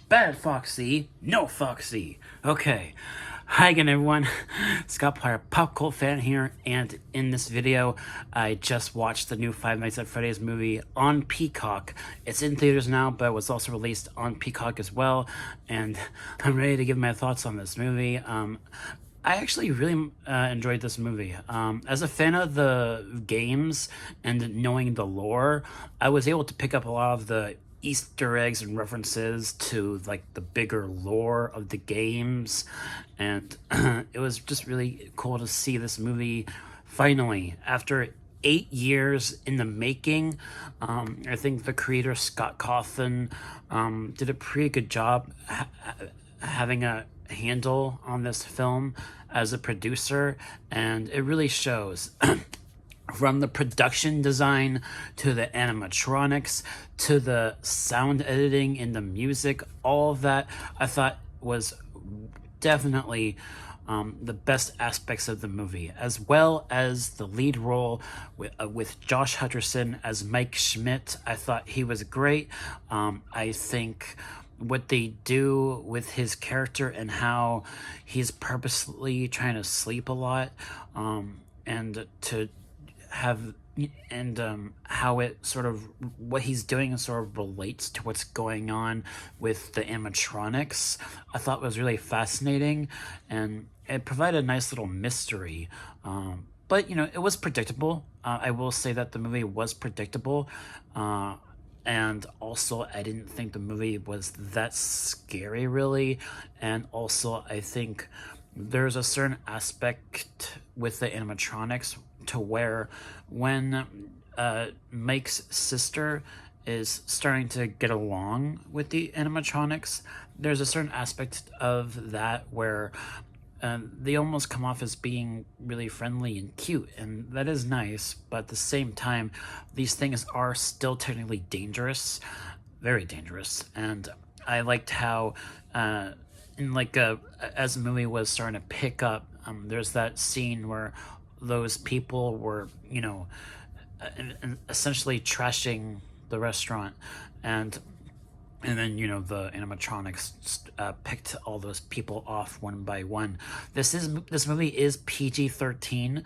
Bad Foxy, no Foxy. Okay. Hi again, everyone. Scott Plyer, pop cult fan here, and in this video, I just watched the new Five Nights at Freddy's movie on Peacock. It's in theaters now, but it was also released on Peacock as well, and I'm ready to give my thoughts on this movie. I actually really enjoyed this movie. As a fan of the games and knowing the lore, I was able to pick up a lot of the Easter eggs and references to like the bigger lore of the games, and it was just really cool to see this movie finally after 8 years in the making. I think the creator Scott Cawthon did a pretty good job having a handle on this film as a producer, and it really shows. From the production design to the animatronics to the sound editing and the music, all of that I thought was definitely the best aspects of the movie, as well as the lead role with Josh Hutcherson as Mike Schmidt. I thought he was great. I think what they do with his character and how he's purposely trying to sleep a lot, and to have how it sort of what he's doing sort of relates to what's going on with the animatronics, I thought was really fascinating, and it provided a nice little mystery. But it was predictable. I will say that the movie was predictable, and also I didn't think the movie was that scary really, and also I think there's a certain aspect with the animatronics to where when Mike's sister is starting to get along with the animatronics, there's a certain aspect of that where they almost come off as being really friendly and cute, and that is nice, but at the same time, these things are still technically dangerous, very dangerous, and I liked how as the movie was starting to pick up, there's that scene where those people were, essentially trashing the restaurant, and then the animatronics picked all those people off one by one. This movie is PG-13,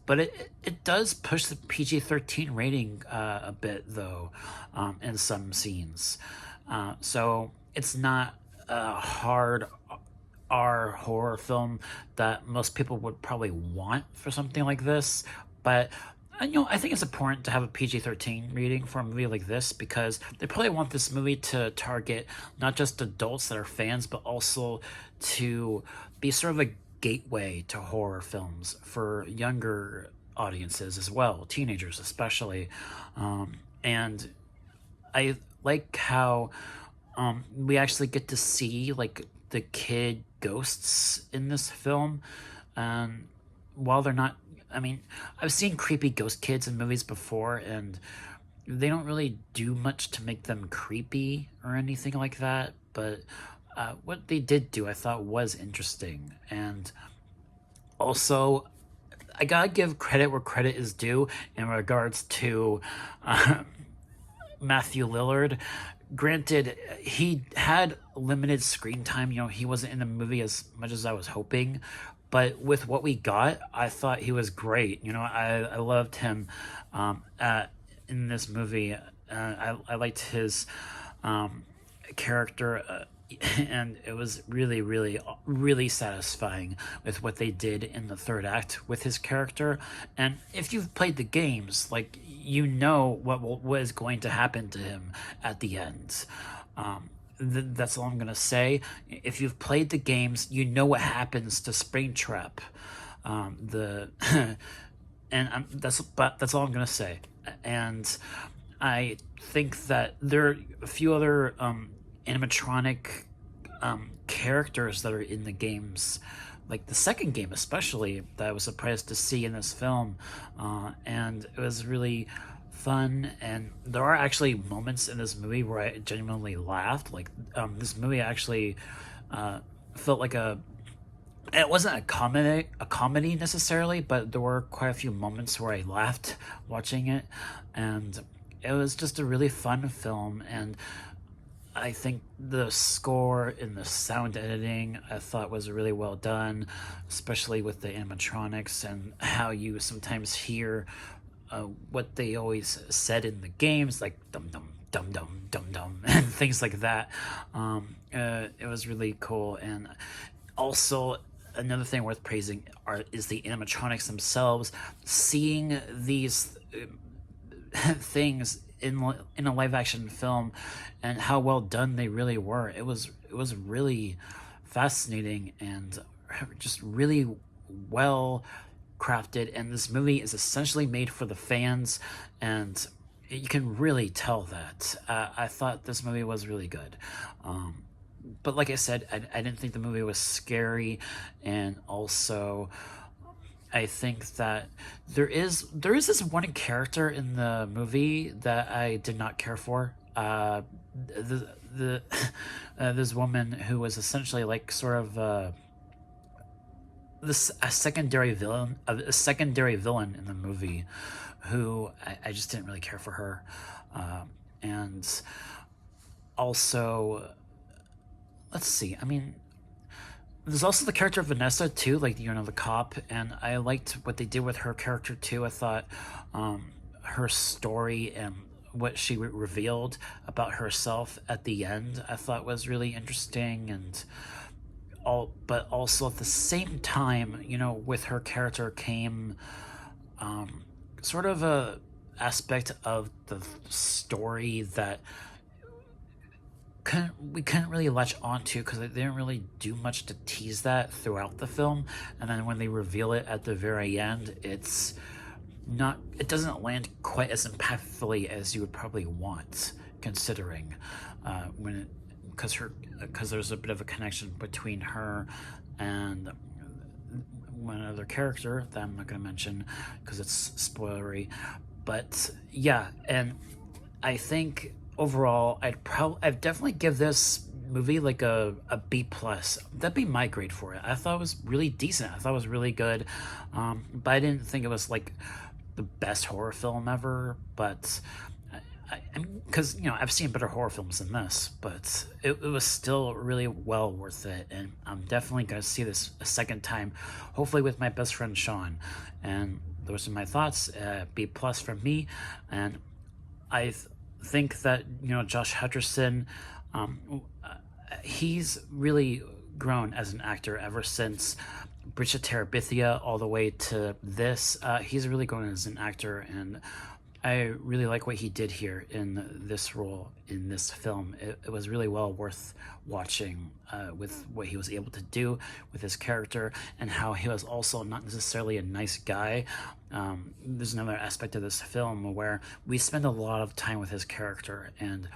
but it does push the PG-13 rating a bit though, in some scenes. So it's not a hard R horror film that most people would probably want for something like this, but I think it's important to have a PG-13 rating for a movie like this because they probably want this movie to target not just adults that are fans, but also to be sort of a gateway to horror films for younger audiences as well, teenagers especially. And I like how we actually get to see like the kid ghosts in this film. While they're not, I've seen creepy ghost kids in movies before, and they don't really do much to make them creepy or anything like that, but what they did do I thought was interesting. And also, I gotta give credit where credit is due in regards to Matthew Lillard. Granted, he had limited screen time. He wasn't in the movie as much as I was hoping, but with what we got, I thought he was great. I loved him in this movie. I liked his character, and it was really, really, really satisfying with what they did in the third act with his character. And if you've played the games, like what was going to happen to him at the end. That's all I'm gonna say. If you've played the games, you know what happens to Springtrap. That's all I'm gonna say. And I think that there are a few other animatronic characters that are in the games like the second game especially, that I was surprised to see in this film, and it was really fun. And there are actually moments in this movie where I genuinely laughed. Like this movie actually felt like a it wasn't a comedy necessarily, but there were quite a few moments where I laughed watching it, and it was just a really fun film. And I think the score and the sound editing I thought was really well done, especially with the animatronics and how you sometimes hear what they always said in the games, like dum dum dum dum dum dum and things like that. It was really cool. And also, another thing worth praising is the animatronics themselves. Seeing these things in a live action film and how well done they really were, it was really fascinating and just really well crafted. And this movie is essentially made for the fans, and you can really tell that. I thought this movie was really good. But like I said, I didn't think the movie was scary. And also, I think that there is this one character in the movie that I did not care for. The this woman who was essentially like sort of a secondary villain in the movie, who I just didn't really care for her. And also, let's see. I mean, there's also the character of Vanessa too, like the cop, and I liked what they did with her character too. I thought her story and what she revealed about herself at the end, I thought was really interesting. And but also at the same time, with her character came sort of a aspect of the story that we couldn't really latch onto, because they didn't really do much to tease that throughout the film. And then when they reveal it at the very end, it doesn't land quite as impactfully as you would probably want, considering because there's a bit of a connection between her and one other character that I'm not going to mention because it's spoilery. But yeah, and I think overall I'd definitely give this movie like a B plus. That'd be my grade for it. I thought it was really decent. I thought it was really good. But I didn't think it was like the best horror film ever. But because I've seen better horror films than this, but it was still really well worth it. And I'm definitely gonna see this a second time, hopefully with my best friend Sean. And those are my thoughts. B plus from me. And I think that Josh Hutcherson, he's really grown as an actor ever since Bridge of Terabithia all the way to this. He's really grown as an actor, and I really like what he did here in this role in this film. It was really well worth watching, with what he was able to do with his character, and how he was also not necessarily a nice guy. There's another aspect of this film where we spend a lot of time with his character, and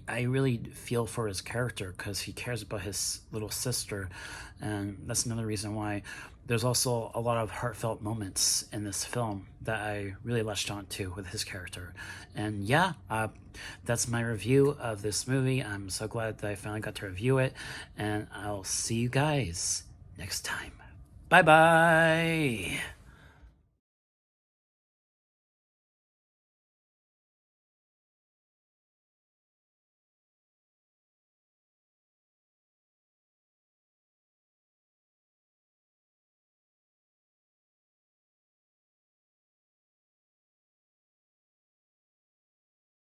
I really feel for his character because he cares about his little sister. And that's another reason why there's also a lot of heartfelt moments in this film that I really latched onto with his character. And yeah, that's my review of this movie. I'm so glad that I finally got to review it, and I'll see you guys next time. Bye bye.